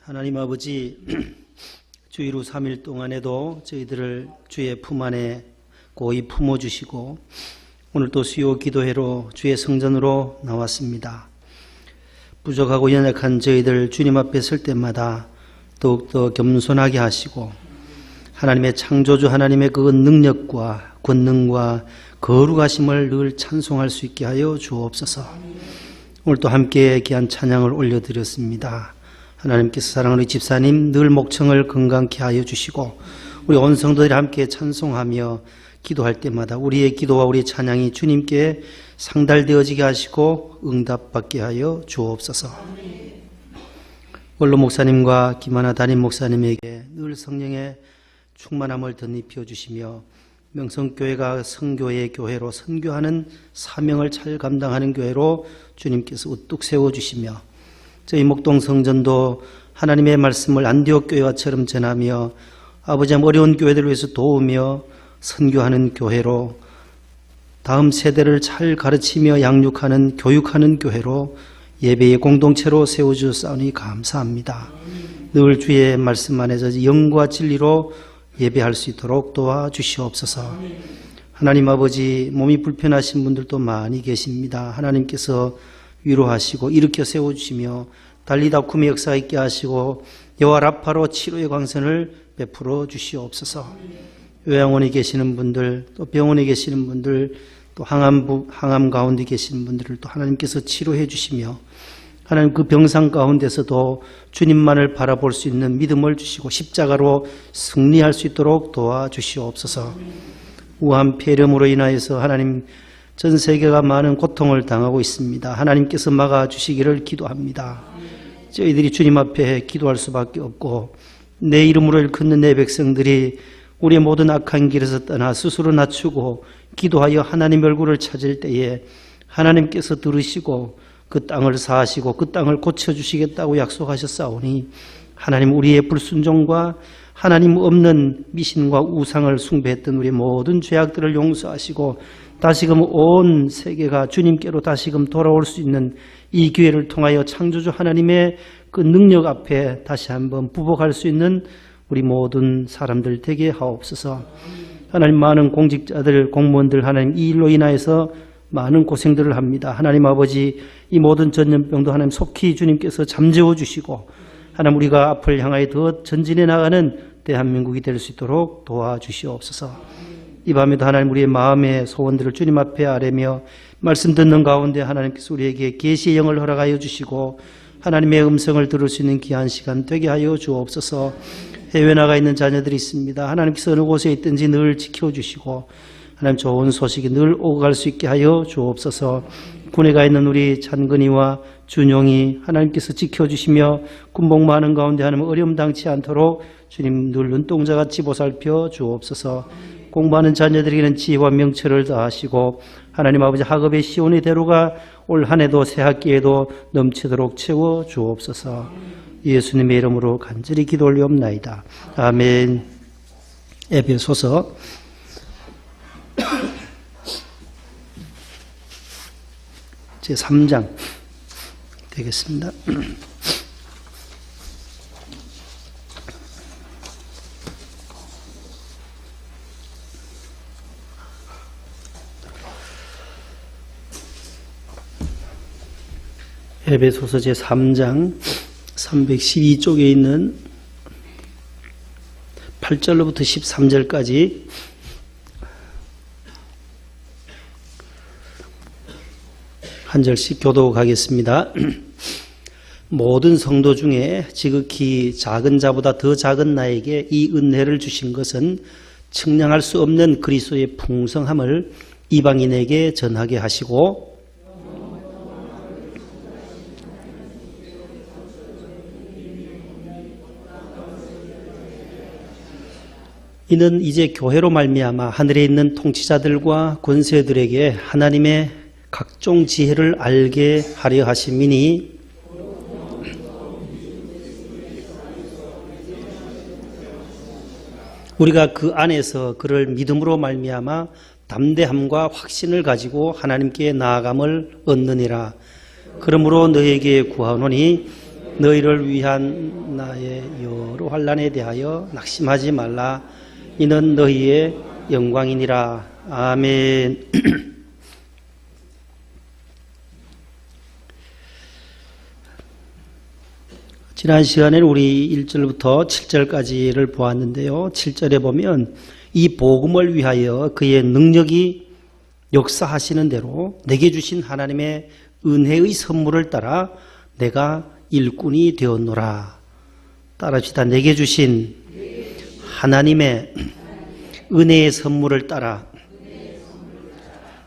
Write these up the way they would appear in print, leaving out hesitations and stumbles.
하나님 아버지, 주일 후 3일 동안에도 저희들을 주의 품 안에 고이 품어주시고 오늘 또 수요 기도회로 주의 성전으로 나왔습니다. 부족하고 연약한 저희들 주님 앞에 설 때마다 더욱더 겸손하게 하시고 하나님의 창조주 하나님의 그 능력과 권능과 거룩하심을 늘 찬송할 수 있게 하여 주옵소서. 오늘 또 함께 귀한 찬양을 올려드렸습니다. 하나님께서 사랑하는 집사님 늘 목청을 건강케 하여 주시고 우리 온 성도들이 함께 찬송하며 기도할 때마다 우리의 기도와 우리의 찬양이 주님께 상달되어지게 하시고 응답받게 하여 주옵소서. 원로 목사님과 김하나 담임 목사님에게 늘 성령의 충만함을 덧입혀 주시며 명성교회가 성교의 교회로 선교하는 사명을 잘 감당하는 교회로 주님께서 우뚝 세워주시며 저희 목동 성전도 하나님의 말씀을 안디옥 교회와처럼 전하며 아버지 어려운 교회들을 위해서 도우며 선교하는 교회로 다음 세대를 잘 가르치며 양육하는 교육하는 교회로 예배의 공동체로 세워주셨사오니 감사합니다. 늘 주의 말씀 안에서 영과 진리로 예배할 수 있도록 도와주시옵소서. 하나님 아버지, 몸이 불편하신 분들도 많이 계십니다. 하나님께서 위로하시고 일으켜 세워주시며 달리다쿰의 역사 있게 하시고 여호와 라파로 치료의 광선을 베풀어 주시옵소서. 요양원에 계시는 분들, 또 병원에 계시는 분들, 또 항암 가운데 계시는 분들을 또 하나님께서 치료해 주시며 하나님 그 병상 가운데서도 주님만을 바라볼 수 있는 믿음을 주시고 십자가로 승리할 수 있도록 도와주시옵소서. 우한 폐렴으로 인하여서 하나님 전 세계가 많은 고통을 당하고 있습니다. 하나님께서 막아주시기를 기도합니다. 저희들이 주님 앞에 기도할 수밖에 없고 내 이름으로 일컫는 내 백성들이 우리의 모든 악한 길에서 떠나 스스로 낮추고 기도하여 하나님 얼굴을 찾을 때에 하나님께서 들으시고 그 땅을 사하시고 그 땅을 고쳐주시겠다고 약속하셨사오니 하나님 우리의 불순종과 하나님 없는 미신과 우상을 숭배했던 우리의 모든 죄악들을 용서하시고 다시금 온 세계가 주님께로 다시금 돌아올 수 있는 이 기회를 통하여 창조주 하나님의 그 능력 앞에 다시 한번 부복할 수 있는 우리 모든 사람들 되게 하옵소서. 하나님 많은 공직자들, 공무원들 하나님 이 일로 인하여서 많은 고생들을 합니다. 하나님 아버지 이 모든 전염병도 하나님 속히 주님께서 잠재워 주시고 하나님 우리가 앞을 향하여 더 전진해 나가는 대한민국이 될 수 있도록 도와주시옵소서. 이 밤에도 하나님 우리의 마음의 소원들을 주님 앞에 아뢰며 말씀 듣는 가운데 하나님께서 우리에게 계시의 영을 허락하여 주시고 하나님의 음성을 들을 수 있는 귀한 시간 되게 하여 주옵소서. 해외 나가 있는 자녀들이 있습니다. 하나님께서 어느 곳에 있든지 늘 지켜주시고 하나님 좋은 소식이 늘 오고 갈 수 있게 하여 주옵소서. 군에 가 있는 우리 찬근이와 준용이 하나님께서 지켜주시며 군복무하는 가운데 하나님 어려움 당치 않도록 주님 늘 눈동자같이 보살펴 주옵소서. 공부하는 자녀들에게는 지혜와 명철을 더하시고 하나님 아버지 학업의 시온의 대로가 올 한 해도 새 학기에도 넘치도록 채워 주옵소서. 예수님의 이름으로 간절히 기도 올리옵나이다. 아멘. 에베소서 제3장 되겠습니다. 에베소서 제3장 312쪽에 있는 8절로부터 13절까지 한 절씩 교독하겠습니다. 모든 성도 중에 지극히 작은 자보다 더 작은 나에게 이 은혜를 주신 것은 측량할 수 없는 그리스도의 풍성함을 이방인에게 전하게 하시고 이는 이제 교회로 말미암아 하늘에 있는 통치자들과 권세들에게 하나님의 각종 지혜를 알게 하려 하심이니 우리가 그 안에서 그를 믿음으로 말미암아 담대함과 확신을 가지고 하나님께 나아감을 얻느니라. 그러므로 너에게 구하노니 너희를 위한 나의 여러 환난에 대하여 낙심하지 말라. 이는 너희의 영광이니라. 아멘. 지난 시간에 우리 1절부터 7절까지를 보았는데요. 7절에 보면 이 복음을 위하여 그의 능력이 역사하시는 대로 내게 주신 하나님의 은혜의 선물을 따라 내가 일꾼이 되었노라. 따라합시다. 내게 주신 하나님의 은혜의 선물을 따라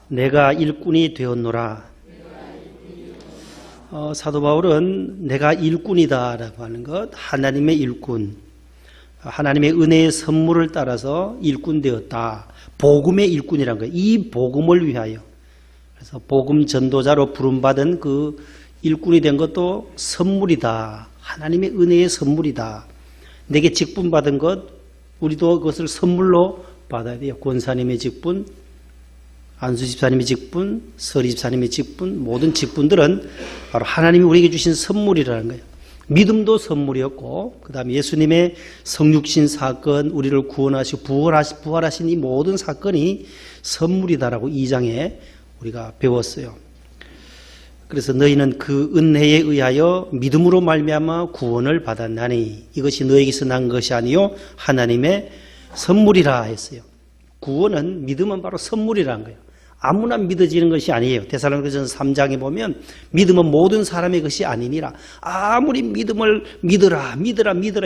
내가 일꾼이 되었노라. 사도 바울은 내가 일꾼이다라고 하는 것, 하나님의 일꾼, 하나님의 은혜의 선물을 따라서 일꾼 되었다. 복음의 일꾼이란 거예요. 이 복음을 위하여. 그래서 복음 전도자로 부름받은 그 일꾼이 된 것도 선물이다. 하나님의 은혜의 선물이다. 내게 직분받은 것, 우리도 그것을 선물로 받아야 돼요. 권사님의 직분, 안수 집사님의 직분, 서리 집사님의 직분, 모든 직분들은 바로 하나님이 우리에게 주신 선물이라는 거예요. 믿음도 선물이었고, 그 다음에 예수님의 성육신 사건, 우리를 구원하시고 부활하신 이 모든 사건이 선물이다라고 2장에 우리가 배웠어요. 그래서 너희는 그 은혜에 의하여 믿음으로 말미암아 구원을 받았나니 이것이 너에게서 난 것이 아니요 하나님의 선물이라 했어요. 구원은, 믿음은 바로 선물이라는 거예요. 아무나 믿어지는 것이 아니에요. 데살로니가전서 3장에 보면 믿음은 모든 사람의 것이 아니니라. 아무리 믿음을 믿으라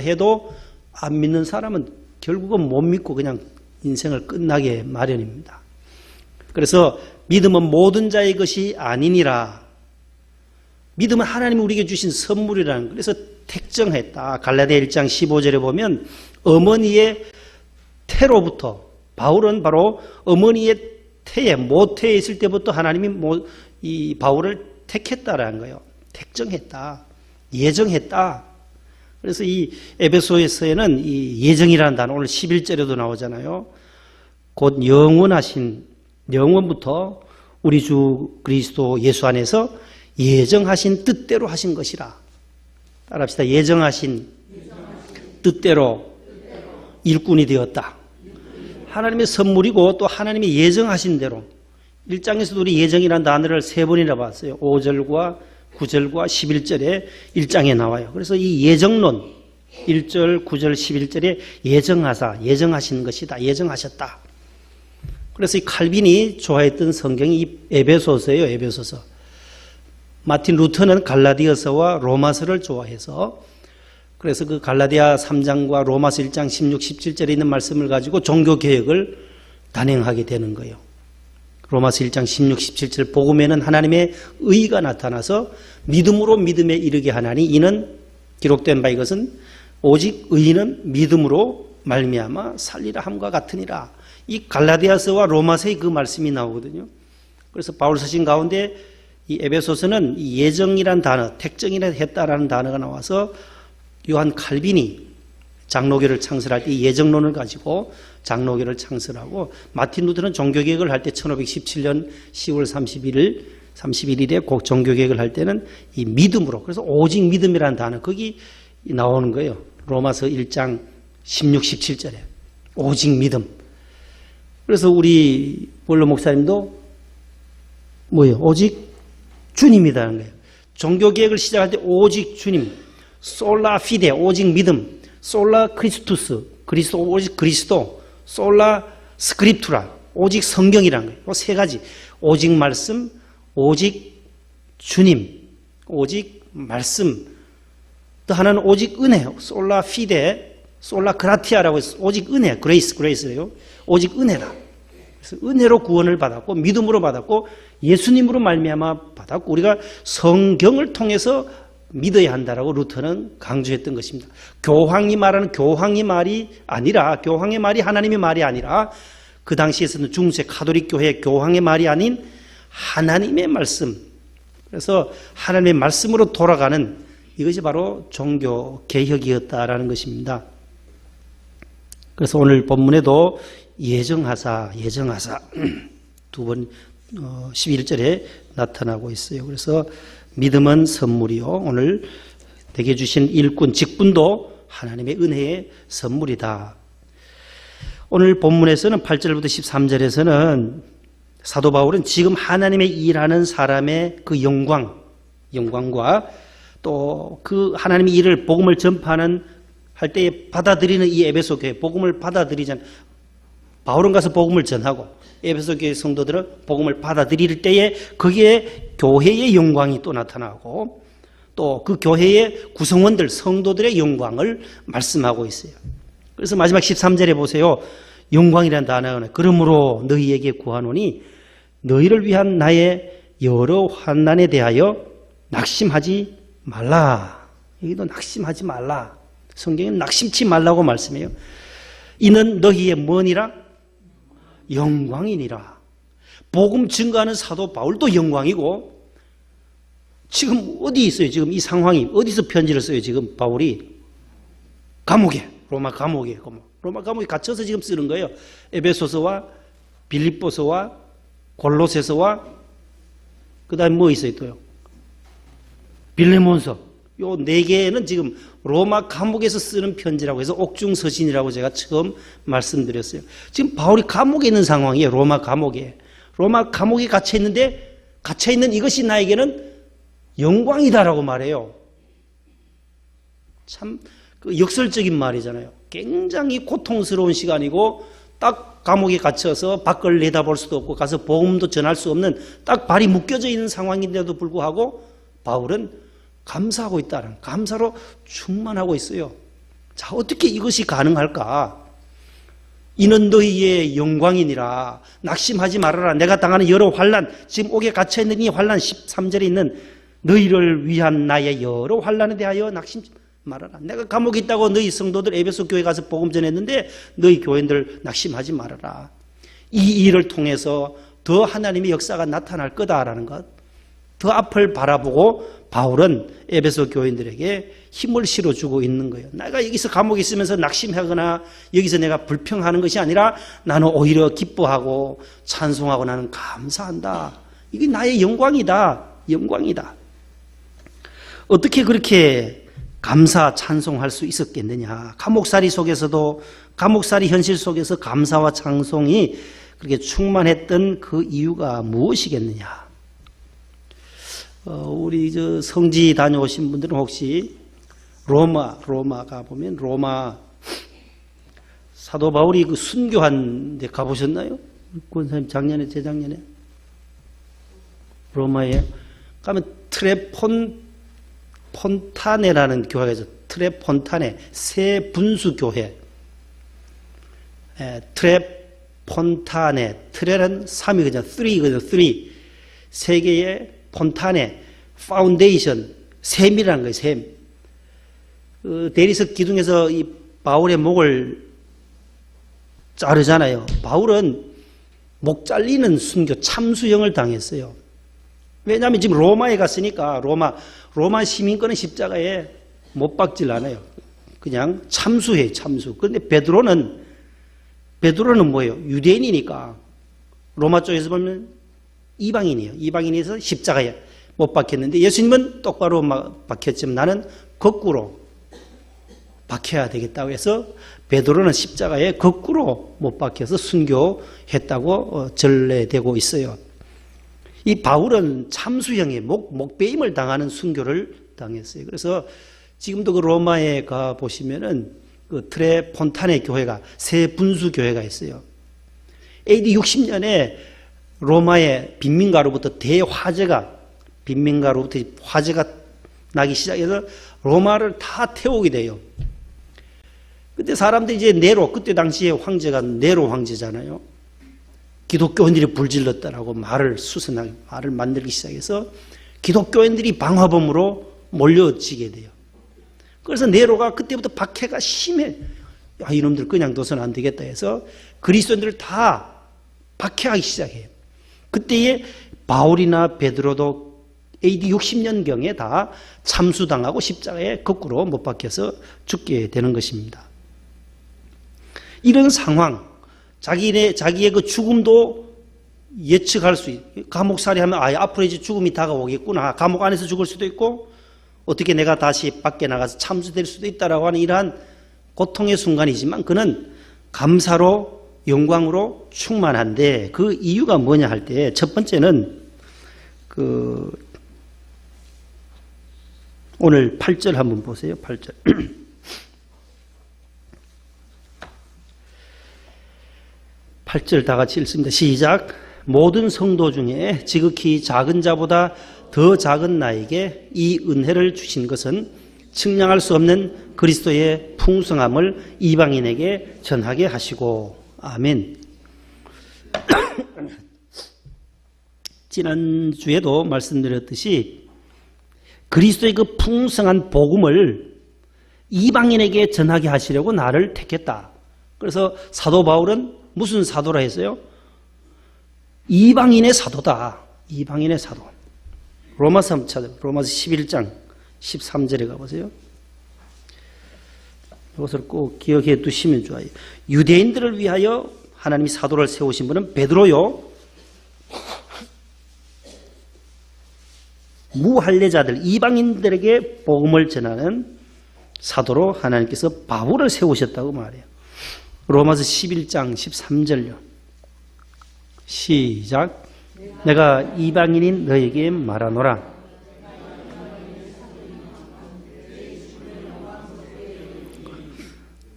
해도 안 믿는 사람은 결국은 못 믿고 그냥 인생을 끝나게 마련입니다. 그래서 믿음은 모든 자의 것이 아니니라. 믿음은 하나님이 우리에게 주신 선물이라는 거예요. 그래서 택정했다. 갈라디아 1장 15절에 보면 어머니의 태로부터, 바울은 바로 어머니의 태에, 모태에 있을 때부터 하나님이 이 바울을 택했다라는 거예요. 택정했다. 예정했다. 그래서 이 에베소서에는 이 예정이라는 단어, 오늘 11절에도 나오잖아요. 곧 영원부터 우리 주 그리스도 예수 안에서 예정하신 뜻대로 하신 것이라. 따라합시다. 예정하신 뜻대로 일꾼이 되었다. 하나님의 선물이고 또 하나님이 예정하신 대로. 1장에서도 우리 예정이라는 단어를 3번이나 봤어요. 5절과 9절과 11절에 1장에 나와요. 그래서 이 예정론 1절, 9절, 11절에 예정하신 것이다. 예정하셨다. 그래서 이 칼빈이 좋아했던 성경이 이 에베소서예요. 에베소서. 마틴 루터는 갈라디아서와 로마서를 좋아해서, 그래서 그 갈라디아 3장과 로마서 1장 16, 17절에 있는 말씀을 가지고 종교개혁을 단행하게 되는 거예요. 로마서 1장 16, 17절 복음에는 하나님의 의가 나타나서 믿음으로 믿음에 이르게 하나니 이는 기록된 바 이것은 오직 의인은 믿음으로 말미암아 살리라 함과 같으니라. 이 갈라디아서와 로마서의 그 말씀이 나오거든요. 그래서 바울 서신 가운데 이 에베소서는 이 예정이란 단어, 택정이라 했다라는 단어가 나와서 요한 칼빈이 장로교를 창설할 때 예정론을 가지고 장로교를 창설하고, 마틴 루터는 종교개혁을 할 때 1517년 10월 31일에 꼭 종교개혁을 할 때는 이 믿음으로, 그래서 오직 믿음이라는 단어 거기 나오는 거예요. 로마서 1장 16, 17절에 오직 믿음. 그래서 우리 본로 목사님도 뭐예요? 오직 주님이라는 거예요. 종교개혁을 시작할 때 오직 주님, 솔라 피데, 오직 믿음, 솔라 크리스투스, 그리스도, 오직 그리스도, 솔라 스크립투라, 오직 성경이라는 거예요. 세 가지. 오직 말씀, 오직 주님, 오직 말씀. 또 하나는 오직 은혜, 솔라 피데, 솔라 그라티아라고 해서 오직 은혜, 그레이스예요. 오직 은혜다. 그래서 은혜로 구원을 받았고 믿음으로 받았고 예수님으로 말미암아 받았고 우리가 성경을 통해서 믿어야 한다라고 루터는 강조했던 것입니다. 교황이 말하는 교황의 말이 아니라, 교황의 말이 하나님의 말이 아니라 그 당시에서는 중세 가톨릭 교회의 교황의 말이 아닌 하나님의 말씀. 그래서 하나님의 말씀으로 돌아가는 이것이 바로 종교 개혁이었다라는 것입니다. 그래서 오늘 본문에도 예정하사 두 번 11절에 나타나고 있어요. 그래서 믿음은 선물이요. 오늘 내게 주신 일꾼, 직분도 하나님의 은혜의 선물이다. 오늘 본문에서는 8절부터 13절에서는 사도 바울은 지금 하나님의 일하는 사람의 그 영광과 또 그 하나님의 일을 복음을 전파하는 할 때에 받아들이는 이 에베소 교회 복음을 받아들이잖아요. 바울은 가서 복음을 전하고 에베소 교회 성도들은 복음을 받아들일 때에 거기에 교회의 영광이 또 나타나고 또 그 교회의 구성원들 성도들의 영광을 말씀하고 있어요. 그래서 마지막 13절에 보세요. 영광이라는 단어는 그러므로 너희에게 구하노니 너희를 위한 나의 여러 환난에 대하여 낙심하지 말라. 여기도 낙심하지 말라. 성경은 낙심치 말라고 말씀해요. 이는 너희의 뭐니라? 영광이니라. 복음 증거하는 사도 바울도 영광이고 지금 어디 있어요? 지금 이 상황이 어디서 편지를 써요? 지금 바울이 감옥에, 로마 감옥에 갇혀서 지금 쓰는 거예요. 에베소서와 빌립보서와 골로새서와 그다음에 뭐 있어요 또요? 빌레몬서. 요 네 개는 지금 로마 감옥에서 쓰는 편지라고 해서 옥중서신이라고 제가 처음 말씀드렸어요. 지금 바울이 감옥에 있는 상황이에요. 로마 감옥에 갇혀 있는데 갇혀 있는 이것이 나에게는 영광이다라고 말해요. 참 그 역설적인 말이잖아요. 굉장히 고통스러운 시간이고 딱 감옥에 갇혀서 밖을 내다볼 수도 없고 가서 복음도 전할 수 없는 딱 발이 묶여져 있는 상황인데도 불구하고 바울은 감사하고 있다는 감사로 충만하고 있어요. 자, 어떻게 이것이 가능할까? 이는 너희의 영광이니라. 낙심하지 말아라. 내가 당하는 여러 환난, 지금 옥에 갇혀 있는 이 환난 13절에 있는 너희를 위한 나의 여러 환난에 대하여 낙심하지 말아라. 내가 감옥에 있다고 너희 성도들 에베소 교회 가서 복음 전했는데 너희 교인들 낙심하지 말아라. 이 일을 통해서 더 하나님의 역사가 나타날 거다라는 것. 더 앞을 바라보고 바울은 에베소 교인들에게 힘을 실어주고 있는 거예요. 내가 여기서 감옥에 있으면서 낙심하거나 여기서 내가 불평하는 것이 아니라 나는 오히려 기뻐하고 찬송하고 나는 감사한다. 이게 나의 영광이다. 영광이다. 어떻게 그렇게 감사 찬송할 수 있었겠느냐. 감옥살이 속에서도 감옥살이 현실 속에서 감사와 찬송이 그렇게 충만했던 그 이유가 무엇이겠느냐. 우리 저 성지 다녀오신 분들은 혹시 로마 가보면 로마 사도 바울이 그 순교한 데 가보셨나요? 권사님 작년에 재작년에 로마에 가면 폰타네라는 교회가 있어요. 트레폰타네 새 분수 교회. 트레폰타네 트레는 3이거든요. 3 세 개의 폰타네 파운데이션 샘이라는 거예요. 샘. 대리석 기둥에서 이 바울의 목을 자르잖아요. 바울은 목 잘리는 순교 참수형을 당했어요. 왜냐하면 지금 로마에 갔으니까 로마 시민권은 십자가에 못 박질 않아요. 그냥 참수해요. 참수. 그런데 베드로는 뭐예요? 유대인이니까 로마 쪽에서 보면 이방인이에요. 이방인에서 십자가에 못 박혔는데 예수님은 똑바로 박혔지만 나는 거꾸로 박혀야 되겠다고 해서 베드로는 십자가에 거꾸로 못 박혀서 순교했다고 전례되고 있어요. 이 바울은 참수형의 목베임을 당하는 순교를 당했어요. 그래서 지금도 그 로마에 가 보시면은 그 트레폰타네 교회가 새 분수 교회가 있어요. AD 60년에 로마의 빈민가로부터 빈민가로부터 화재가 나기 시작해서 로마를 다 태우게 돼요. 그때 사람들이 이제 네로, 그때 당시에 황제가 네로 황제잖아요. 기독교인들이 불질렀다라고 말을 만들기 시작해서 기독교인들이 방화범으로 몰려지게 돼요. 그래서 네로가 그때부터 박해가 심해. 야, 이놈들 그냥 둬서는 안 되겠다 해서 그리스도인들을 다 박해하기 시작해요. 그때에 바울이나 베드로도 AD 60년경에 다 참수당하고 십자가에 거꾸로 못 박혀서 죽게 되는 것입니다. 이런 상황, 자기의 그 죽음도 예측할 수 있고, 감옥살이 하면 앞으로 이제 죽음이 다가오겠구나. 감옥 안에서 죽을 수도 있고 어떻게 내가 다시 밖에 나가서 참수될 수도 있다라고 하는 이러한 고통의 순간이지만 그는 감사로 영광으로 충만한데 그 이유가 뭐냐 할 때 첫 번째는 오늘 8절 한번 보세요. 8절. 8절 다 같이 읽습니다. 시작. 모든 성도 중에 지극히 작은 자보다 더 작은 나에게 이 은혜를 주신 것은 측량할 수 없는 그리스도의 풍성함을 이방인에게 전하게 하시고. 아멘. 지난주에도 말씀드렸듯이 그리스도의 그 풍성한 복음을 이방인에게 전하게 하시려고 나를 택했다. 그래서 사도 바울은 무슨 사도라 했어요? 이방인의 사도다. 이방인의 사도. 로마서 11장 13절에 가보세요. 이것을 꼭 기억해 두시면 좋아요. 유대인들을 위하여 하나님이 사도를 세우신 분은 베드로요. 무할례자들 이방인들에게 복음을 전하는 사도로 하나님께서 바울을 세우셨다고 말해요. 로마서 11장 13절요. 시작. 내가 이방인인 너에게 말하노라.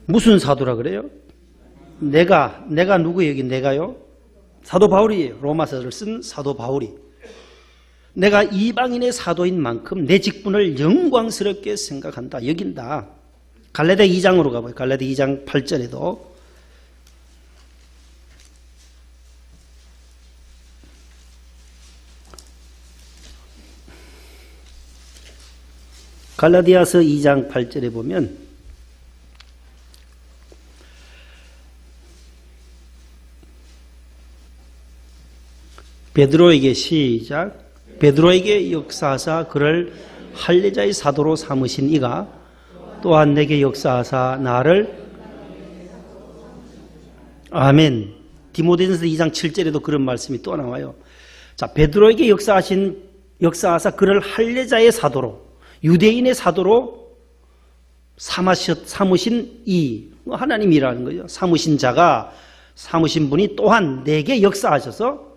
무슨 사도라 그래요? 내가 누구예요? 여기 내가요? 사도 바울이에요. 로마서를 쓴 사도 바울이. 내가 이방인의 사도인 만큼 내 직분을 영광스럽게 생각한다. 여긴다. 갈라디아 2장으로 가봐요. 갈라디아 2장 8절에도 갈라디아서 2장 8절에 보면 베드로에게 시작. 베드로에게 역사하사 그를 할례자의 사도로 삼으신 이가 또한 내게 역사하사 나를 아멘. 디모데전서 2장 7절에도 그런 말씀이 또 나와요. 자, 베드로에게 역사하사 그를 할례자의 사도로 유대인의 사도로 삼으신 이 하나님이라는 거죠. 삼으신 자가 삼으신 분이 또한 내게 역사하셔서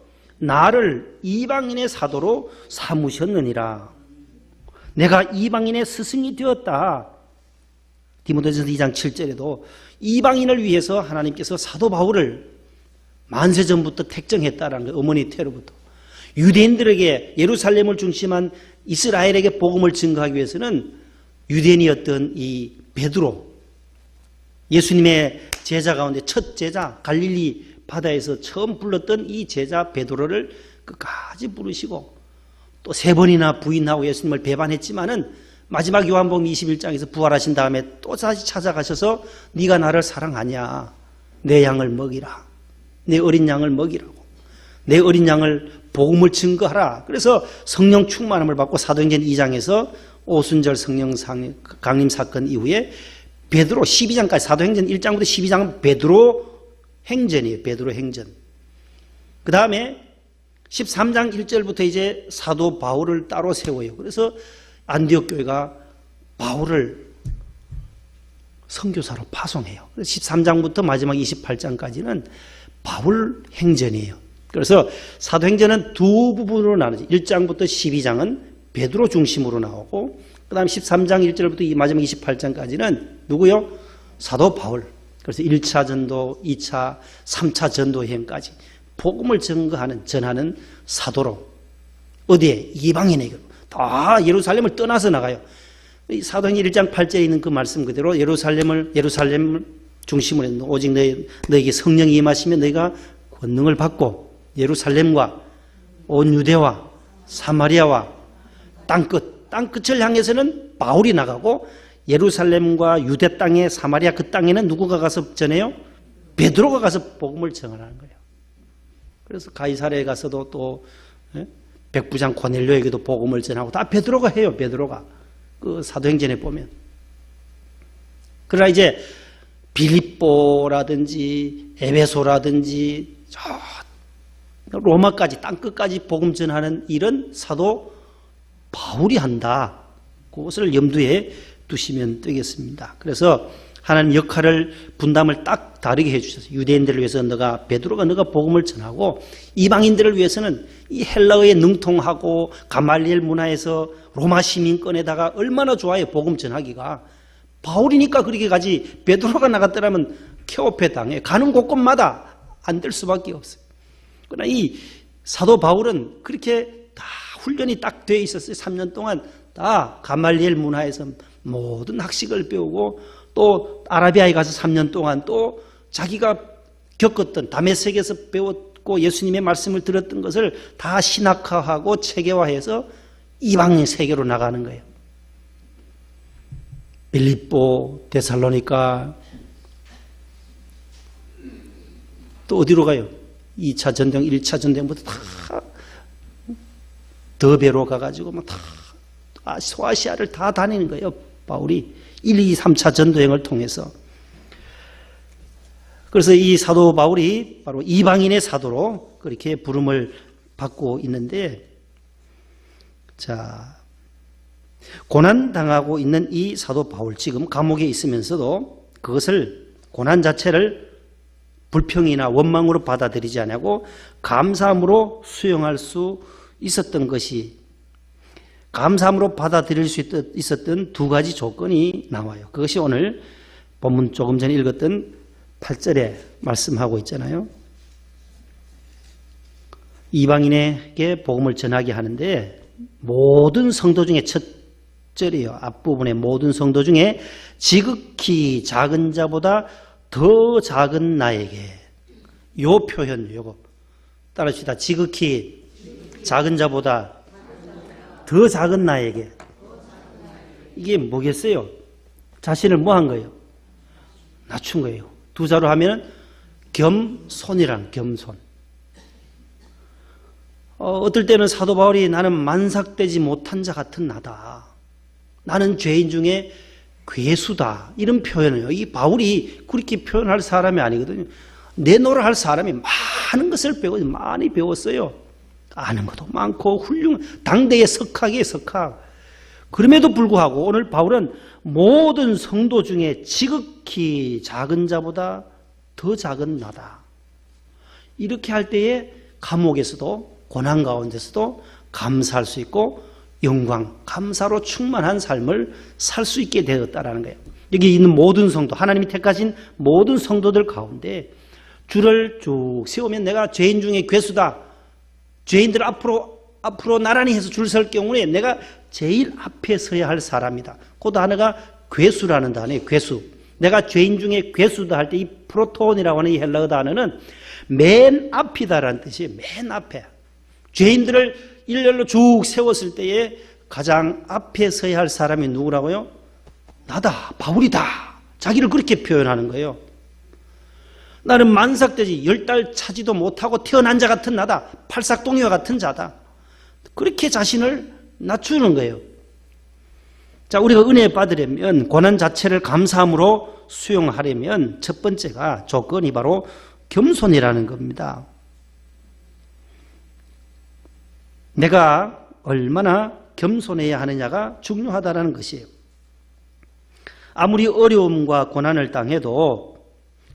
나를 이방인의 사도로 삼으셨느니라. 내가 이방인의 스승이 되었다. 디모데전서 2장 7절에도 이방인을 위해서 하나님께서 사도 바울을 만세전부터 택정했다라는 거예요. 어머니 태로부터. 유대인들에게 예루살렘을 중심한 이스라엘에게 복음을 증거하기 위해서는 유대인이었던 이 베드로, 예수님의 제자 가운데 첫 제자, 갈릴리 바다에서 처음 불렀던 이 제자 베드로를 끝까지 부르시고 또 3번이나 부인하고 예수님을 배반했지만은 마지막 요한복음 21장에서 부활하신 다음에 또 다시 찾아가셔서 네가 나를 사랑하냐? 내 양을 먹이라. 내 어린 양을 먹이라고. 내 어린 양을 복음을 증거하라. 그래서 성령 충만함을 받고 사도행전 2장에서 오순절 성령 강림 사건 이후에 베드로 12장까지 사도행전 1장부터 12장은 베드로 행전이에요. 베드로 행전. 그 다음에 13장 1절부터 이제 사도 바울을 따로 세워요. 그래서 안디옥 교회가 바울을 선교사로 파송해요. 13장부터 마지막 28장까지는 바울 행전이에요. 그래서 사도행전은 두 부분으로 나누죠. 1장부터 12장은 베드로 중심으로 나오고 그 다음 13장 1절부터 이 마지막 28장까지는 누구요? 사도 바울. 그래서 1차 전도, 2차, 3차 전도 여행까지 복음을 전하는 사도로 어디에? 이방인에게 다 예루살렘을 떠나서 나가요. 사도행전 1장 8절에 있는 그 말씀 그대로 예루살렘을 중심으로 했는데 오직 너에게 성령이 임하시면 너희가 권능을 받고 예루살렘과 온 유대와 사마리아와 땅끝을 향해서는 바울이 나가고 예루살렘과 유대 땅에 사마리아 그 땅에는 누구가 가서 전해요? 베드로가 가서 복음을 전하는 거예요. 그래서 가이사랴에 가서도 또 백부장 고넬료에게도 복음을 전하고 다 베드로가 해요. 베드로가 그 사도행전에 보면. 그러나 이제 빌립보라든지 에베소라든지 저 로마까지 땅끝까지 복음 전하는 일은 사도 바울이 한다. 그것을 염두에 두시면 되겠습니다. 그래서 하나님 역할을 분담을 딱 다르게 해주셔서 유대인들을 위해서 너가 복음을 전하고 이방인들을 위해서는 이 헬라어에 능통하고 가말리엘 문화에서 로마 시민권에다가 얼마나 좋아요 복음 전하기가. 바울이니까 그렇게 가지 베드로가 나갔더라면 케오페 당해 가는 곳곳마다 안 될 수밖에 없어요. 그러나 이 사도 바울은 그렇게 다 훈련이 딱 돼 있었어요. 3년 동안 다 가말리엘 문화에서 모든 학식을 배우고 또 아라비아에 가서 3년 동안 또 자기가 겪었던 다메섹에서 배웠고 예수님의 말씀을 들었던 것을 다 신학화하고 체계화해서 이방인 세계로 나가는 거예요. 빌립보, 데살로니가 또 어디로 가요? 2차 전쟁, 1차 전쟁부터 다 더베로 가가지고 막 다 소아시아를 다 다니는 거예요. 바울이 1, 2, 3차 전도행을 통해서. 그래서 이 사도 바울이 바로 이방인의 사도로 그렇게 부름을 받고 있는데, 자, 고난당하고 있는 이 사도 바울, 지금 감옥에 있으면서도 그것을 고난 자체를 불평이나 원망으로 받아들이지 않고 감사함으로 수용할 수 있었던 것이, 감사함으로 받아들일 수 있었던 두 가지 조건이 나와요. 그것이 오늘 본문 조금 전에 읽었던 8절에 말씀하고 있잖아요. 이방인에게 복음을 전하게 하는데 모든 성도 중에 첫 절이에요. 앞부분에 모든 성도 중에 지극히 작은 자보다 더 작은 나에게, 요 표현 요거 따라합시다. 지극히 작은 자보다 더 작은 나에게. 이게 뭐겠어요? 자신을 뭐 한 거예요? 낮춘 거예요. 두 자로 하면 겸손이란, 겸손. 어떨 때는 사도 바울이 나는 만삭되지 못한 자 같은 나다, 나는 죄인 중에 괴수다, 이런 표현을, 이 바울이 그렇게 표현할 사람이 아니거든요. 내노라 할 사람이 많은 것을 배워, 많이 배웠어요. 아는 것도 많고 당대의 석학이에요, 석학. 그럼에도 불구하고 오늘 바울은 모든 성도 중에 지극히 작은 자보다 더 작은 나다, 이렇게 할 때에 감옥에서도 고난 가운데서도 감사할 수 있고 영광, 감사로 충만한 삶을 살 수 있게 되었다라는 거예요. 여기 있는 모든 성도, 하나님이 택하신 모든 성도들 가운데 줄을 쭉 세우면 내가 죄인 중에 괴수다, 죄인들 앞으로 나란히 해서 줄 설 경우에 내가 제일 앞에 서야 할 사람이다. 그 단어가 괴수라는 단어예요. 괴수. 내가 죄인 중에 괴수다 할 때 이 프로톤이라고 하는 이 헬라어 단어는 맨 앞이다라는 뜻이에요. 맨 앞에. 죄인들을 일렬로 쭉 세웠을 때에 가장 앞에 서야 할 사람이 누구라고요? 나다, 바울이다. 자기를 그렇게 표현하는 거예요. 나는 만삭되지 10달 차지도 못하고 태어난 자 같은 나다, 팔삭동이와 같은 자다. 그렇게 자신을 낮추는 거예요. 자, 우리가 은혜 받으려면, 고난 자체를 감사함으로 수용하려면 첫 번째가, 조건이 바로 겸손이라는 겁니다. 내가 얼마나 겸손해야 하느냐가 중요하다는 것이에요. 아무리 어려움과 고난을 당해도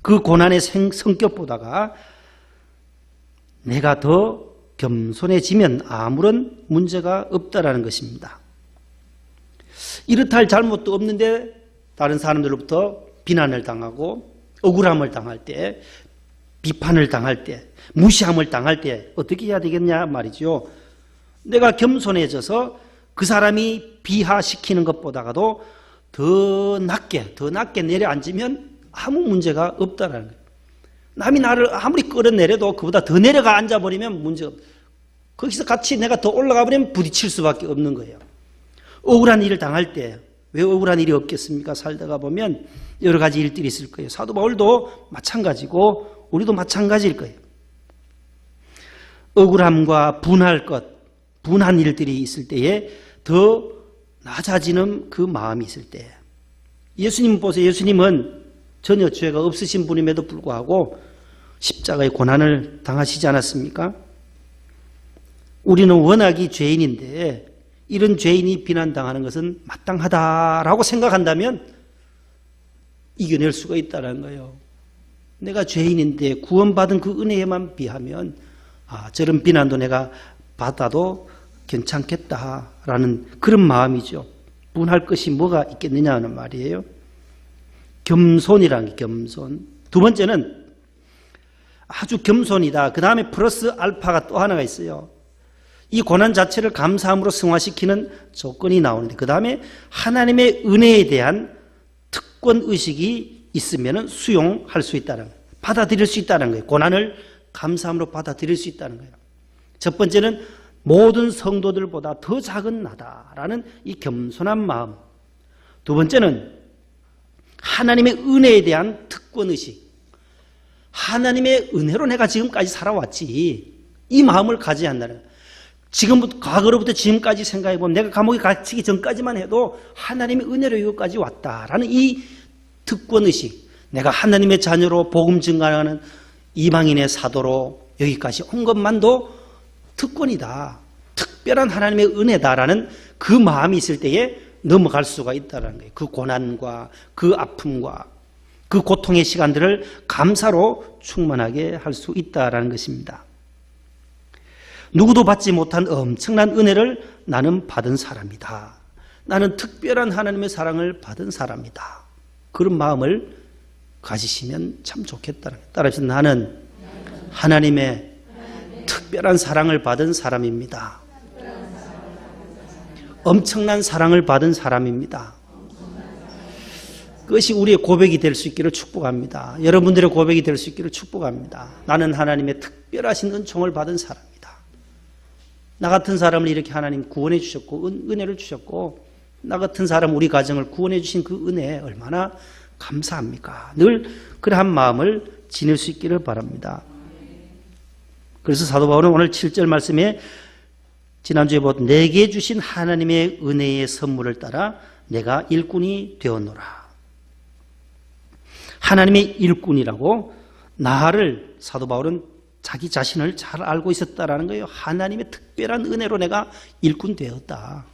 그 고난의 성격보다가 내가 더 겸손해지면 아무런 문제가 없다라는 것입니다. 이렇다 할 잘못도 없는데 다른 사람들로부터 비난을 당하고 억울함을 당할 때, 비판을 당할 때, 무시함을 당할 때 어떻게 해야 되겠냐 말이죠. 내가 겸손해져서 그 사람이 비하시키는 것보다도 더 낮게 내려앉으면 아무 문제가 없다라는 거예요. 남이 나를 아무리 끌어내려도 그보다 더 내려가 앉아버리면 문제가 없어요. 거기서 같이 내가 더 올라가 버리면 부딪힐 수밖에 없는 거예요. 억울한 일을 당할 때, 왜 억울한 일이 없겠습니까? 살다가 보면 여러 가지 일들이 있을 거예요. 사도 바울도 마찬가지고 우리도 마찬가지일 거예요. 억울함과 분한 일들이 있을 때에 더 낮아지는 그 마음이 있을 때, 예수님 보세요. 예수님은 전혀 죄가 없으신 분임에도 불구하고 십자가의 고난을 당하시지 않았습니까? 우리는 워낙이 죄인인데 이런 죄인이 비난당하는 것은 마땅하다라고 생각한다면 이겨낼 수가 있다는 거예요. 내가 죄인인데 구원받은 그 은혜에만 비하면 저런 비난도 내가 받아도 괜찮겠다라는 그런 마음이죠. 분할 것이 뭐가 있겠느냐는 말이에요. 겸손이라는 게 겸손. 두 번째는 아주 겸손이다. 그 다음에 플러스 알파가 또 하나가 있어요. 이 고난 자체를 감사함으로 승화시키는 조건이 나오는데 그 다음에 하나님의 은혜에 대한 특권의식이 있으면 수용할 수 있다는 거예요. 받아들일 수 있다는 거예요. 고난을 감사함으로 받아들일 수 있다는 거예요. 첫 번째는 모든 성도들보다 더 작은 나다라는 이 겸손한 마음. 두 번째는 하나님의 은혜에 대한 특권의식. 하나님의 은혜로 내가 지금까지 살아왔지. 이 마음을 가져야 한다는 거예요. 지금부터 과거로부터 지금까지 생각해 보면 내가 감옥에 갇히기 전까지만 해도 하나님의 은혜로 여기까지 왔다라는 이 특권의식. 내가 하나님의 자녀로 복음 증가하는 이방인의 사도로 여기까지 온 것만도 특권이다. 특별한 하나님의 은혜다라는 그 마음이 있을 때에 넘어갈 수가 있다는 거예요. 그 고난과 그 아픔과 그 고통의 시간들을 감사로 충만하게 할 수 있다는 것입니다. 누구도 받지 못한 엄청난 은혜를 나는 받은 사람이다. 나는 특별한 하나님의 사랑을 받은 사람이다. 그런 마음을 가지시면 참 좋겠다는 거예요. 따라서 나는 하나님의 특별한 사랑을 받은 사람입니다. 엄청난 사랑을 받은 사람입니다. 그것이 우리의 고백이 될 수 있기를 축복합니다. 여러분들의 고백이 될 수 있기를 축복합니다. 나는 하나님의 특별하신 은총을 받은 사람이다. 나 같은 사람을 이렇게 하나님 구원해 주셨고 은혜를 주셨고 나 같은 사람 우리 가정을 구원해 주신 그 은혜에 얼마나 감사합니까? 늘 그러한 마음을 지닐 수 있기를 바랍니다. 그래서 사도 바울은 오늘 7절 말씀에 지난주에 본 내게 주신 하나님의 은혜의 선물을 따라 내가 일꾼이 되었노라. 하나님의 일꾼이라고 나를 사도 바울은 자기 자신을 잘 알고 있었다라는 거예요. 하나님의 특별한 은혜로 내가 일꾼 되었다.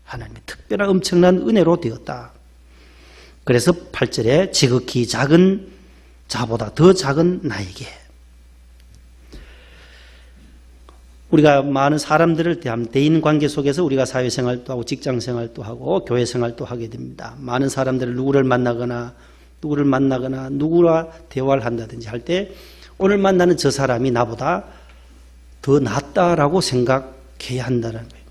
하나님의 특별한 엄청난 은혜로 되었다. 그래서 8절에 지극히 작은 자보다 더 작은 나에게. 우리가 많은 사람들을 대한 대인관계 속에서 우리가 사회생활도 하고 직장생활도 하고 교회생활도 하게 됩니다. 많은 사람들을 누구를 만나거나 누구와 대화를 한다든지 할 때 오늘 만나는 저 사람이 나보다 더 낫다라고 생각해야 한다는 거예요.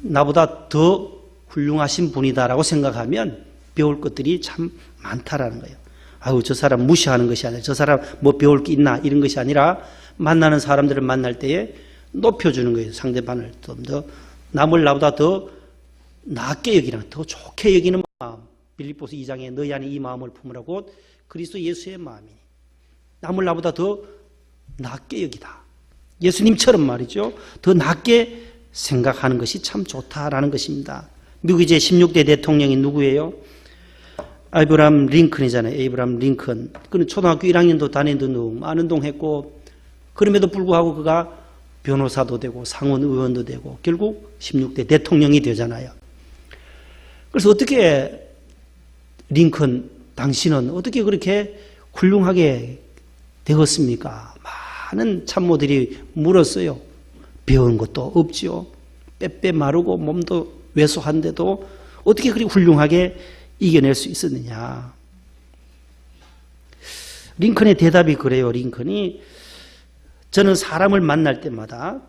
나보다 더 훌륭하신 분이다라고 생각하면 배울 것들이 참 많다라는 거예요. 아유, 저 사람 무시하는 것이 아니라 저 사람 뭐 배울 게 있나 이런 것이 아니라 만나는 사람들을 만날 때에 높여주는 거예요. 상대방을 좀 더 남을 나보다 더 낫게 여기는 더 좋게 여기는 마음. 빌립보서 2장에 너희 안에 이 마음을 품으라고 그리스도 예수의 마음이니 남을 나보다 더 낫게 여기다. 예수님처럼 말이죠. 더 낫게 생각하는 것이 참 좋다라는 것입니다. 미국의 제16대 대통령이 누구예요? 에이브람 링컨이잖아요. 에이브람 링컨. 그는 초등학교 1학년도 다니던 많은 동했고 그럼에도 불구하고 그가 변호사도 되고 상원 의원도 되고 결국 16대 대통령이 되잖아요. 그래서 어떻게 링컨 당신은 어떻게 그렇게 훌륭하게 되었습니까? 많은 참모들이 물었어요. 배운 것도 없지요. 빼빼 마르고 몸도 왜소한데도 어떻게 그렇게 훌륭하게 이겨낼 수 있었느냐. 링컨의 대답이 그래요. 링컨이 저는 사람을 만날 때마다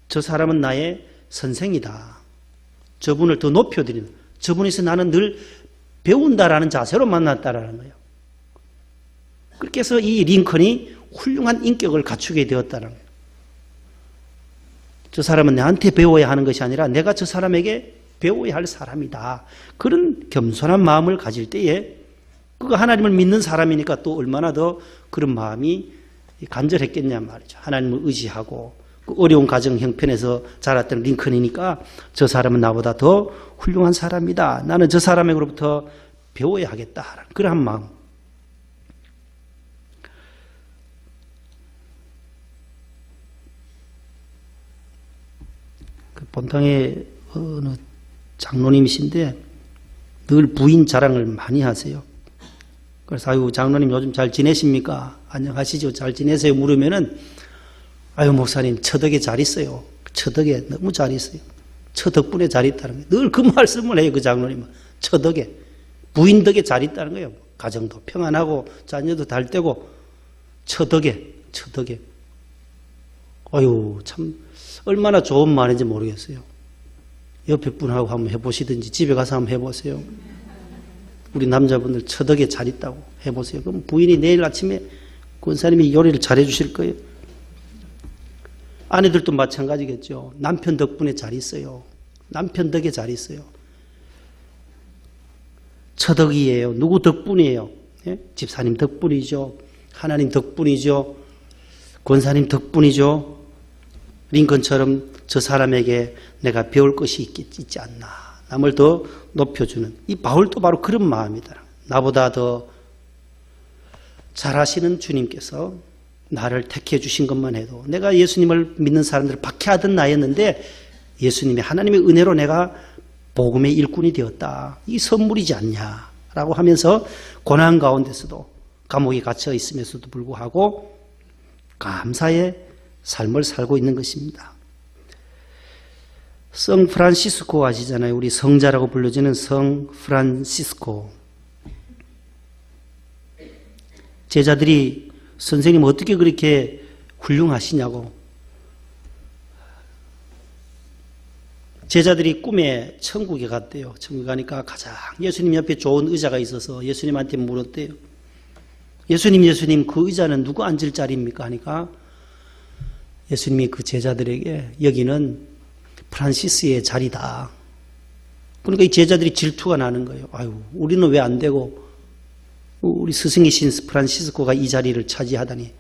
저 사람은 나의 선생이다. 저분을 더 높여드리는 저분에서 나는 늘 배운다라는 자세로 만났다라는 거예요. 그렇게 해서 이 링컨이 훌륭한 인격을 갖추게 되었다는 거예요. 저 사람은 나한테 배워야 하는 것이 아니라 내가 저 사람에게 배워야 할 사람이다. 그런 겸손한 마음을 가질 때에 그가 하나님을 믿는 사람이니까 또 얼마나 더 그런 마음이 간절했겠냐 말이죠. 하나님을 의지하고 그 어려운 가정 형편에서 자랐던 링컨이니까 저 사람은 나보다 더 훌륭한 사람이다. 나는 저 사람에게로부터 배워야 하겠다. 그러한 마음. 본당의 어느 장로님이신데 늘 부인 자랑을 많이 하세요. 그래서 아유 장로님 요즘 잘 지내십니까? 안녕하시죠? 잘 지내세요? 물으면은 아유 목사님 처덕에 잘 있어요. 처덕에 너무 잘 있어요. 처 덕분에 잘 있다는 거예요. 늘 그 말씀을 해요. 그 장로님은 처덕에 부인 덕에 잘 있다는 거예요. 가정도 평안하고 자녀도 달되고 처덕에 아유 참 얼마나 좋은 말인지 모르겠어요. 옆에 분하고 한번 해보시든지 집에 가서 한번 해보세요. 우리 남자분들 처덕에 잘 있다고 해보세요. 그럼 부인이 내일 아침에 권사님이 요리를 잘해 주실 거예요. 아내들도 마찬가지겠죠. 남편 덕분에 잘 있어요. 남편 덕에 잘 있어요. 처덕이에요. 누구 덕분이에요? 예? 집사님 덕분이죠. 하나님 덕분이죠. 권사님 덕분이죠. 링컨처럼 저 사람에게 내가 배울 것이 있지 않나. 남을 더 높여주는. 이 바울도 바로 그런 마음이다. 나보다 더 잘하시는 주님께서 나를 택해 주신 것만 해도 내가 예수님을 믿는 사람들을 박해하던 나였는데 예수님의 하나님의 은혜로 내가 복음의 일꾼이 되었다. 이 선물이지 않냐라고 하면서 고난 가운데서도 감옥에 갇혀 있으면서도 불구하고 감사의 삶을 살고 있는 것입니다. 성 프란시스코 아시잖아요. 우리 성자라고 불려지는 성 프란시스코. 제자들이 선생님 어떻게 그렇게 훌륭하시냐고. 제자들이 꿈에 천국에 갔대요. 천국에 가니까 가장 예수님 옆에 좋은 의자가 있어서 예수님한테 물었대요. 예수님 그 의자는 누구 앉을 자리입니까? 하니까 예수님이 그 제자들에게 여기는 프란시스의 자리다. 그러니까 이 제자들이 질투가 나는 거예요. 아유, 우리는 왜 안 되고 우리 스승이신 프란시스코가 이 자리를 차지하다니.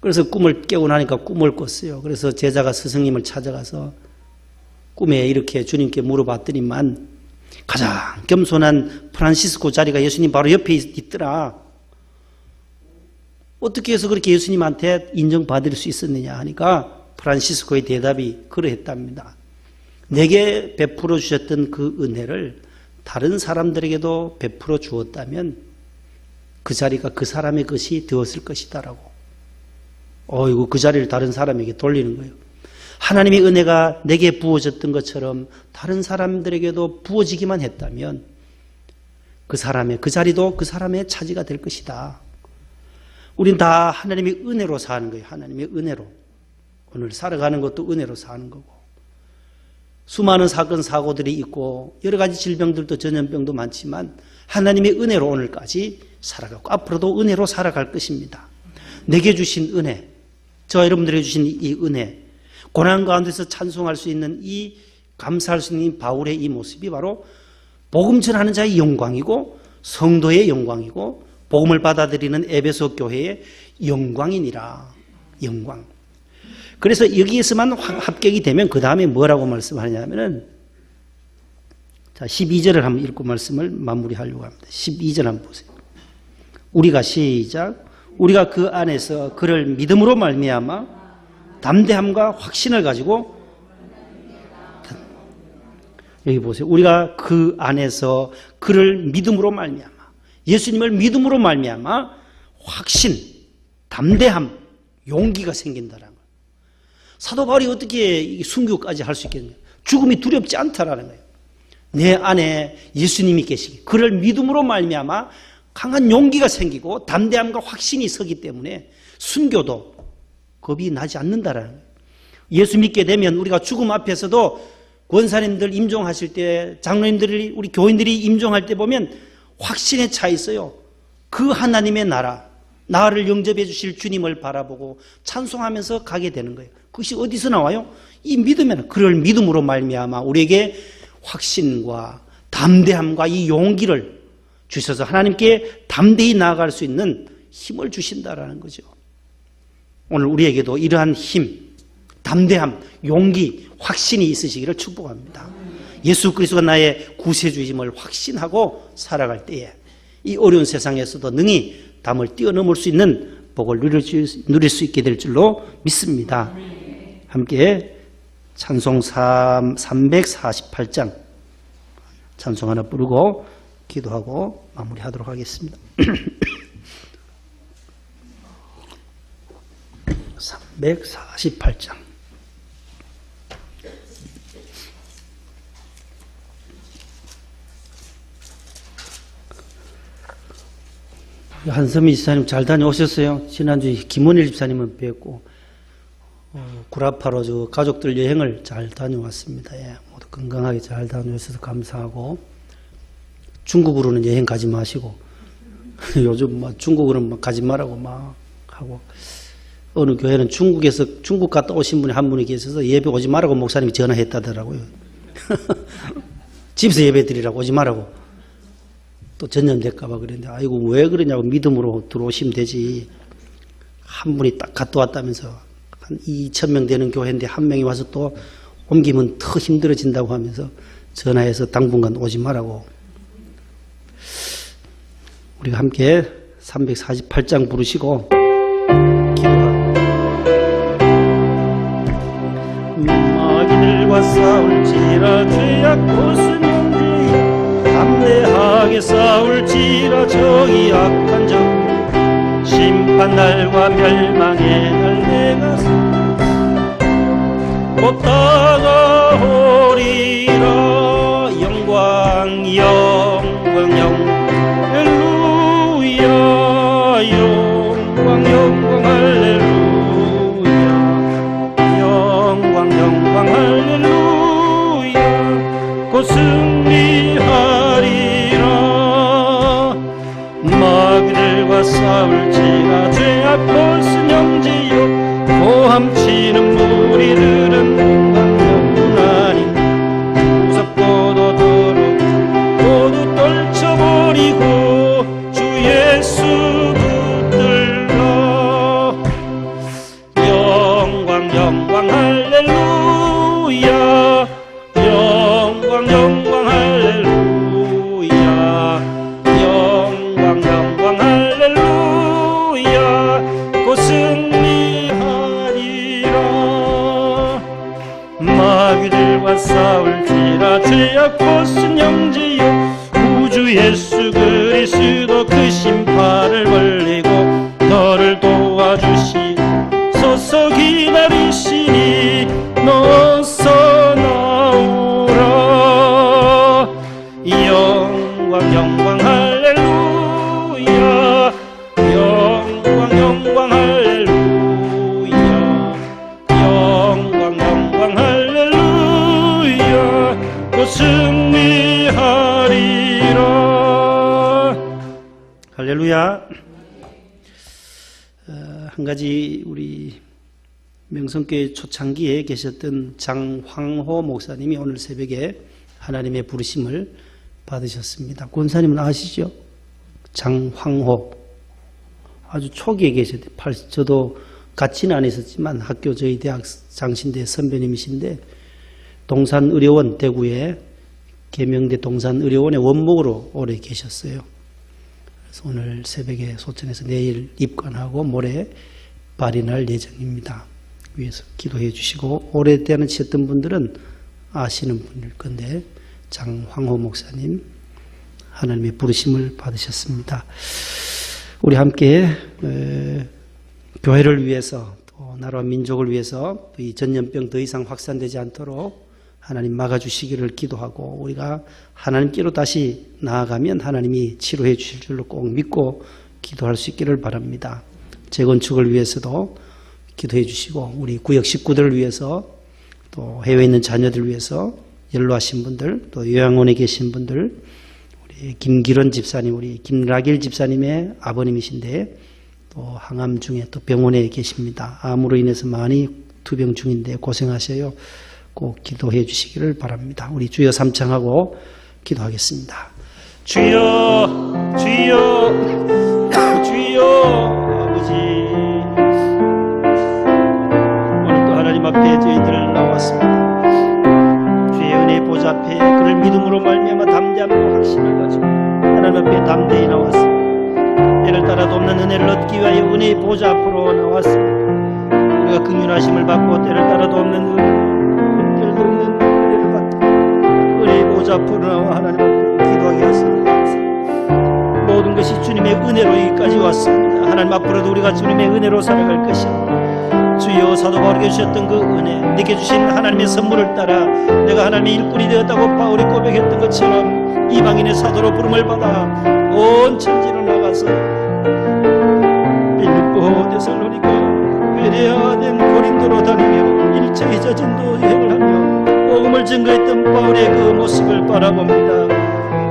그래서 꿈을 깨고 나니까 꿈을 꿨어요. 그래서 제자가 스승님을 찾아가서 꿈에 이렇게 주님께 물어봤더니만 가장 겸손한 프란시스코 자리가 예수님 바로 옆에 있더라. 어떻게 해서 그렇게 예수님한테 인정받을 수 있었느냐 하니까 프란시스코의 대답이 그러했답니다. 내게 베풀어 주셨던 그 은혜를 다른 사람들에게도 베풀어 주었다면 그 자리가 그 사람의 것이 되었을 것이다라고. 어이구, 그 자리를 다른 사람에게 돌리는 거예요. 하나님의 은혜가 내게 부어졌던 것처럼 다른 사람들에게도 부어지기만 했다면 그 사람의 그 자리도 그 사람의 차지가 될 것이다. 우린 다 하나님의 은혜로 사는 거예요. 하나님의 은혜로. 오늘 살아가는 것도 은혜로 사는 거고. 수많은 사건 사고들이 있고 여러 가지 질병들도 전염병도 많지만 하나님의 은혜로 오늘까지 살아가고 앞으로도 은혜로 살아갈 것입니다. 내게 주신 은혜, 저와 여러분들에게 주신 이 은혜, 고난 가운데서 찬송할 수 있는 이 감사할 수 있는 바울의 이 모습이 바로 복음 전하는 자의 영광이고 성도의 영광이고 복음을 받아들이는 에베소 교회의 영광이니라. 영광. 그래서 여기에서만 합격이 되면 그 다음에 뭐라고 말씀하냐면은 자 12절을 한번 읽고 말씀을 마무리하려고 합니다. 12절 한번 보세요. 우리가 시작. 우리가 그 안에서 그를 믿음으로 말미암아 담대함과 확신을 가지고 여기 보세요. 우리가 그 안에서 그를 믿음으로 말미암아 예수님을 믿음으로 말미암아 확신, 담대함, 용기가 생긴다라는 거예요. 사도 바울이 어떻게 순교까지 할 수 있겠느냐? 죽음이 두렵지 않다라는 거예요. 내 안에 예수님이 계시기, 그를 믿음으로 말미암아 강한 용기가 생기고 담대함과 확신이 서기 때문에 순교도 겁이 나지 않는다라는 거예요. 예수 믿게 되면 우리가 죽음 앞에서도 권사님들 임종하실 때, 장로님들이, 우리 교인들이 임종할 때 보면 확신에 차 있어요. 그 하나님의 나라, 나를 영접해 주실 주님을 바라보고 찬송하면서 가게 되는 거예요. 그것이 어디서 나와요? 이 믿으면, 그를 믿음으로 말미암아 우리에게 확신과 담대함과 이 용기를 주셔서 하나님께 담대히 나아갈 수 있는 힘을 주신다라는 거죠. 오늘 우리에게도 이러한 힘, 담대함, 용기, 확신이 있으시기를 축복합니다. 예수 그리스도가 나의 구세주임을 확신하고 살아갈 때에 이 어려운 세상에서도 능히 담을 뛰어넘을 수 있는 복을 누릴 수 있게 될 줄로 믿습니다. 함께 찬송 348장 찬송 하나 부르고 기도하고 마무리하도록 하겠습니다. 348장. 한섬이 집사님 잘 다녀오셨어요? 지난주에 김원일 집사님은 뵙고 구라파로 저 가족들 여행을 잘 다녀왔습니다. 예, 모두 건강하게 잘 다녀오셔서 감사하고, 중국으로는 여행 가지 마시고 요즘 막 중국으로는 막 가지 말라고 막 하고, 어느 교회는 중국에서 중국 갔다 오신 분이 한 분이 계셔서 예배 오지 말라고 목사님이 전화했다더라고요. 집에서 예배 드리라고 오지 말라고. 또 전염될까봐 그랬는데, 아이고 왜 그러냐고, 믿음으로 들어오시면 되지. 한 분이 딱 갔다 왔다면서, 한 2,000명 되는 교회인데 한 명이 와서 또 옮기면 더 힘들어진다고 하면서 전화해서 당분간 오지 말라고. 우리가 함께 348장 부르시고 기도하고, 마귀들과 싸울지라 죄악고 순영주여, 담대하게 싸울지라 저기 악한 적, 심판날과 멸망의 날 내가 곧 다가오리라. 영광 영광 영광 할렐루야, 영광 영광 할렐루야, 영광 영광 할렐루야, 곧 승리하리라. 마귀들과 싸울지라 죄악 벌써 영지요, 고함치는 무리들은 공강명문하니, 무섭고도 더럽고 모두 떨쳐버리고 주 예수 붙들러. 영광 영광 할렐루야, 영광 영광 할렐루야, 영광 영광 할렐루야, 곧 승리하리라. 마귀들과 싸울지라 죄악 벗은 영지요, 우주 예수 그리스도 그 심판을 벌리고 너를 도와주시소서 기다리시니 너서 나오라. 영광 영광 할렐루야, 영광 영광 할렐루야, 영광 영광 할렐루야, 곧 승리하리라. 할렐루야. 한 가지, 우리 명성교회 초창기에 계셨던 장황호 목사님이 오늘 새벽에 하나님의 부르심을 받으셨습니다. 권사님은 아시죠? 장황호. 아주 초기에 계셨대. 저도 같이는 안 있었지만 학교 저희 대학 장신대 선배님이신데, 동산의료원, 대구에 계명대 동산의료원의 원목으로 오래 계셨어요. 그래서 오늘 새벽에 소천해서 내일 입관하고 모레 발인할 예정입니다. 위해서 기도해 주시고, 오래되는 치셨던 분들은 아시는 분일 건데, 장황호 목사님 하나님의 부르심을 받으셨습니다. 우리 함께 교회를 위해서, 또 나라와 민족을 위해서 이 전염병 더 이상 확산되지 않도록 하나님 막아주시기를 기도하고, 우리가 하나님께로 다시 나아가면 하나님이 치료해 주실 줄로 꼭 믿고 기도할 수 있기를 바랍니다. 재건축을 위해서도 기도해 주시고, 우리 구역 식구들을 위해서, 또 해외에 있는 자녀들을 위해서, 연로하신 분들, 또 요양원에 계신 분들, 우리 김기론 집사님, 우리 김라길 집사님의 아버님이신데 또 항암 중에 또 병원에 계십니다. 암으로 인해서 많이 투병 중인데 고생하셔요. 꼭 기도해 주시기를 바랍니다. 우리 주여 삼창하고 기도하겠습니다. 주여, 주여, 주여, 아버지, 오늘도 하나님 앞에 저희들 나왔습니다. 주의 은혜 보좌 앞에 그를 믿음으로 말미암아 담대함과 확신을 가지고 하나님 앞에 담대히 나왔습니다. 때를 따라도 없는 은혜를 얻기 위하여 은혜의 보좌 앞으로 나왔습니다. 우리가 긍휼하심을 받고 때를 따라도 없는 보좌 앞으로 나와 하나님 앞에 기도하게 하십니다. 모든 것이 주님의 은혜로 여기까지 왔습니다. 하나님 앞으로도 우리가 주님의 은혜로 살아갈 것입니다. 주여, 사도 바울에게 주셨던 그 은혜, 내게 주신 하나님의 선물을 따라 내가 하나님의 일꾼이 되었다고 바울이 고백했던 것처럼 이방인의 사도로 부름을 받아 온 천지로 나가서 빌립보, 데살로니가, 베레아, 된 고린도로 다니며 일제히 전도 여행을 하며 복음을 증거했던 바울의 그 모습을 바라봅니다.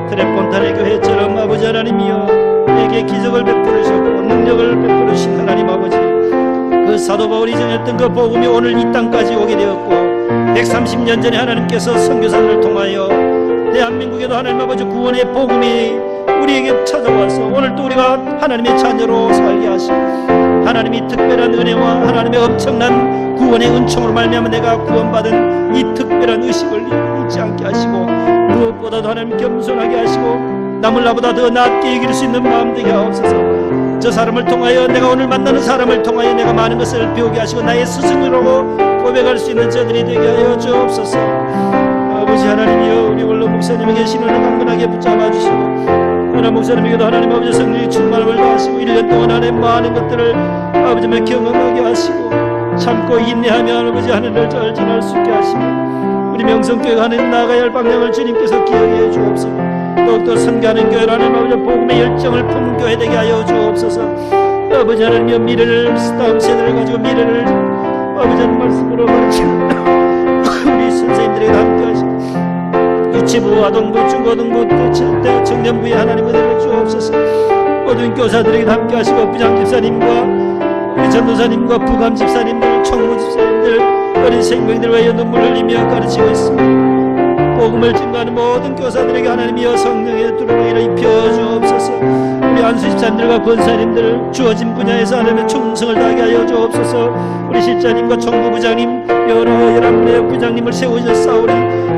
트레폰타의 교회처럼 아버지 하나님이여 내게 기적을 베풀으셨고 능력을 베풀으신 하나님 아버지, 그 사도 바울이 전했던 그 복음이 오늘 이 땅까지 오게 되었고 130년 전에 하나님께서 선교사들을 통하여 대한민국에도 하나님 아버지 구원의 복음이 우리에게 찾아와서 오늘 또 우리가 하나님의 자녀로 살게 하시고 하나님이 특별한 은혜와 하나님의 엄청난 구원의 은총으로 말미암아 내가 구원받은 이 특별한 의식을 잊지 않게 하시고 무엇보다도 하나님 겸손하게 하시고 남을 나보다 더 낫게 이길 수 있는 마음 되게 하옵소서. 저 사람을 통하여, 내가 오늘 만나는 사람을 통하여 내가 많은 것을 배우게 하시고 나의 스승으로 고백할 수 있는 자들이 되게 하여 주옵소서. 아버지 하나님이여, 우리 원로 목사님에게 신원을 강건하게 붙잡아 주시고 하나님 목사님에게도 하나님 아버지 성령이 충만함을 더하시고 1년 동안 하나님 많은 것들을 아버지만 경험하게 하시고 참고 인내하며 아버지 하늘을 절전할 수 있게 하시고 우리 명성교회가 하나님 나아가야 할 방향을 주님께서 기억해 주옵소서. 더욱더 선교하는 교회로 하나님 아버지 복음의 열정을 품은 교회 되게 하여 주옵소서. 아버지 하나님이여, 미래를, 다음 세대를 가지고 미래를 아버지 하나님 말씀으로 가르치는 우리 선생님들에게 함께 하시고 유치부, 아동부, 중고등부, 대학 청년부에 하나님 은혜를 주옵소서. 모든 교사들에게 함께 하시고 부장 집사님과 우리 전도사님과 부감 집사님들, 총무 집사님들, 어린 생명들 위하여 눈물 흘리며 가르치고 있습니다. 복음을 증거하는 모든 교사들에게 하나님이여 성령의 두루마기를 입혀 주옵소서. 우리 안수 집사님들과 권사님들 주어진 분야에서 하나님의 충성을 다하게 하여 주옵소서. 우리 실장님과 총무부장님, 여러 11분의 부장님을 세우셔 싸우리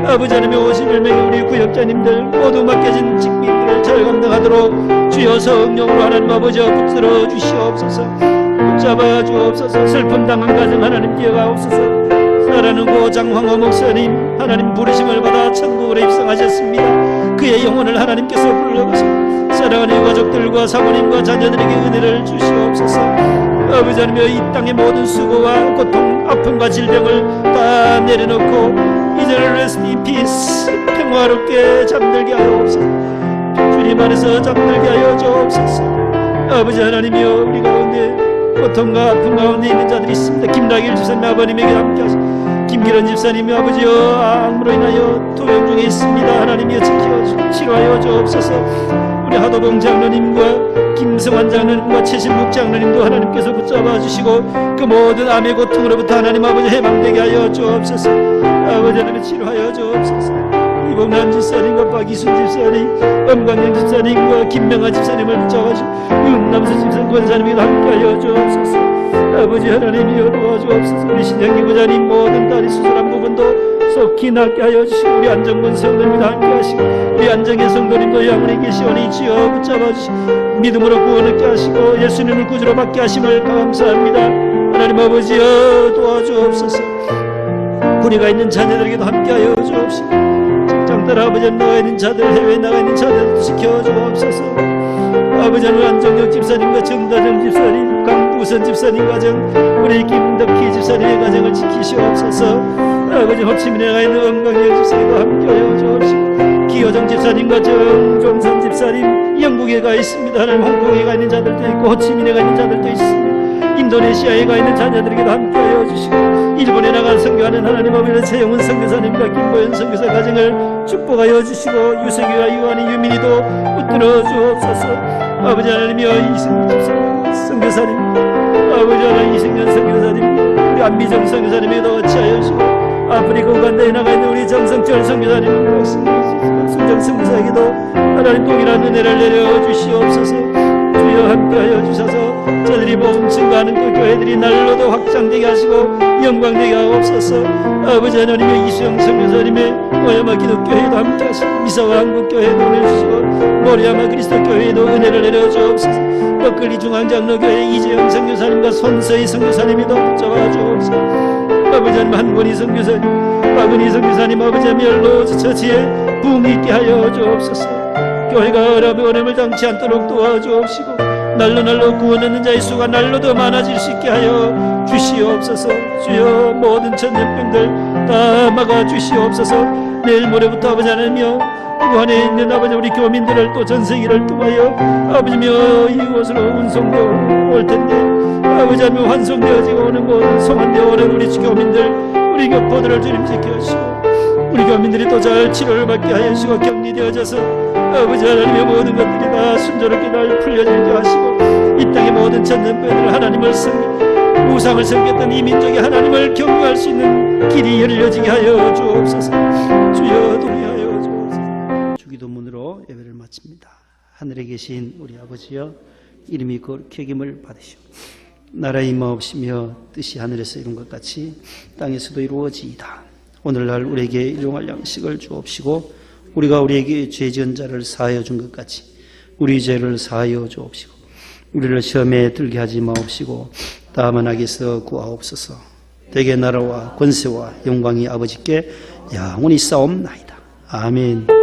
아버지 하나님의 51명의 우리 구역장님들 모두 맡겨진 직분들을 잘 감당하도록 주여 성령으로 하나님 아버지 붙들어 주시옵소서. 붙잡아 주옵소서. 슬픔 당한 가정 하나님 기억하옵소서. 사랑하는 고장 황호 목사님, 하나님 부르심을 받아 천국으로 입성하셨습니다. 그의 영혼을 하나님께서 불러가시고 사랑하는 가족들과 사모님과 자녀들에게 은혜를 주시옵소서. 아버지 하나님, 이 땅의 모든 수고와 고통, 아픔과 질병을 다 내려놓고 이제는 레스트 인 피스, 평화롭게 잠들게 하옵소서. 주님 안에서 잠들게 하여 주옵소서. 아버지 하나님이여, 우리 가운데 고통과 아픔 가운데 있는 자들이 있습니다. 김나길 집사님 아버님에게 함께 하시고 김기련 집사님이 아버지여 암으로 인하여 투병 중에 있습니다. 하나님이여 지켜 치료하여 주옵소서. 우리 하도봉 장로님과 김성환 장로님과 최신묵 장로님도 하나님께서 붙잡아 주시고 그 모든 암의 고통으로부터 하나님 아버지 해방되게 하여 주옵소서. 아버지 하나님 치료하여 주옵소서. 이봉남 집사님과 박이순 집사님, 엄광영 집사님과 김명아 집사님을 붙잡아주시고 윤남수 집사님, 권사님에게 함께하여 주옵소서. 아버지 하나님이여 도와주옵소서. 우리 신영기 부자님 모든 딸이 수술한 부분도 속히 낫게 하여 주시고 우리 안정근 성도님과 함께하시고 우리 안정의 성도님도 영원히 계시오니 주여 붙잡아주시고 믿음으로 구원 얻게 하시고 예수님을 구주로 받게 하심을 감사합니다. 하나님 아버지여 도와주옵소서. 군의가 있는 자녀들에게도 함께하여 주옵시고 장들 아버지 나가 있는 자들, 해외에 나가 있는 자들 지켜주옵소서. 아버지 하나님, 안정혁 집사님과 정다정 집사님, 강부선 집사님 가정, 우리 김덕희 집사님의 가정을 지키시옵소서. 아버지 호치민에 나가 있는 엄광영 집사님과 함께하여 주옵시고 기호정 집사님과 정종선 집사님 영국에 가 있습니다. 하나님, 홍콩에 가 있는 자들도 있고 호치민에 가 있는 자들도 있습니다. 인도네시아에 가 있는 자녀들에게도 함께하여 주시고 일본에 나가 선교하는 하나님 아버지 최영훈 선교사님과 김보현 선교사 가정을 축복하여 주시고 유석이와 유한이 유민이도 붙들어 주옵소서. 아버지 하나님이여 이승훈 집사 선교사님, 아버지 하나님 이승현 선교사님, 우리 안미정 선교사님에게도 어찌하여 주시고 아프리카 우간다에 나가 있는 우리 정성철 선교사님, 순정 선교사에게도 하나님 동일한 은혜를 내려 주시옵소서. 주여 함께하여 주셔서 저들이 복음 증거하는 그 교회들이 날로도 확장되게 하시고 영광되게 하옵소서. 아버지 하나님의 이수영 선교사님의 모야마 기독교회도 함께하시고 미사와 한국교회도 은혜를 주시고 모리아마 그리스도교회에도 은혜를 내려 주옵소서. 버클리 중앙장로교회 이재영 선교사님과 손서희 선교사님이도 붙잡아 주옵소서. 아버지 하나님 한권희 선교사님, 박은희 선교사님, 아버지 하나님 멜로즈 처치에 부흥이 있게 하여 주옵소서. 교회가 어려움을 당치 않도록 도와주옵시고 날로 구원하는 자의 수가 날로 더 많아질 수 있게 하여 주시옵소서. 주여 모든 전염병들 다 막아 주시옵소서. 내일 모레부터 아버지 하나님이여 우한에 있는 아버지 우리 교민들을 또 전세기를 통하여 아버지며 이곳으로 운송되어 올 텐데 아버지 하나님 환송되어지고 오는 모든 소망되어 오는 우리 교민들 우리 교포들을 주님 지켜주시고 우리 교민들이 또 잘 치료를 받게 하여 주시고 격리되어져서 아버지 하나님의 모든 것들이 다 순조롭게 날 풀려지게 하시고 이 땅의 모든 전염병들 하나님을 우상을 섬겼던 이 민족이 하나님을 경배할 수 있는 길이 열려지게 하여 주옵소서. 주여 동의하여 주옵소서. 주기도문으로 예배를 마칩니다. 하늘에 계신 우리 아버지여 이름이 거룩히 여김을 받으시오. 나라의 임하옵시며 뜻이 하늘에서 이룬 것 같이 땅에서도 이루어지이다. 오늘날 우리에게 일용할 양식을 주옵시고 우리가 우리에게 죄 지은 자를 사하여 준 것 같이 우리 죄를 사하여 주옵시고 우리를 시험에 들게 하지 마옵시고 다만 악에서 구하옵소서. 대개 나라와 권세와 영광이 아버지께 영원히 싸움나이다. 아멘.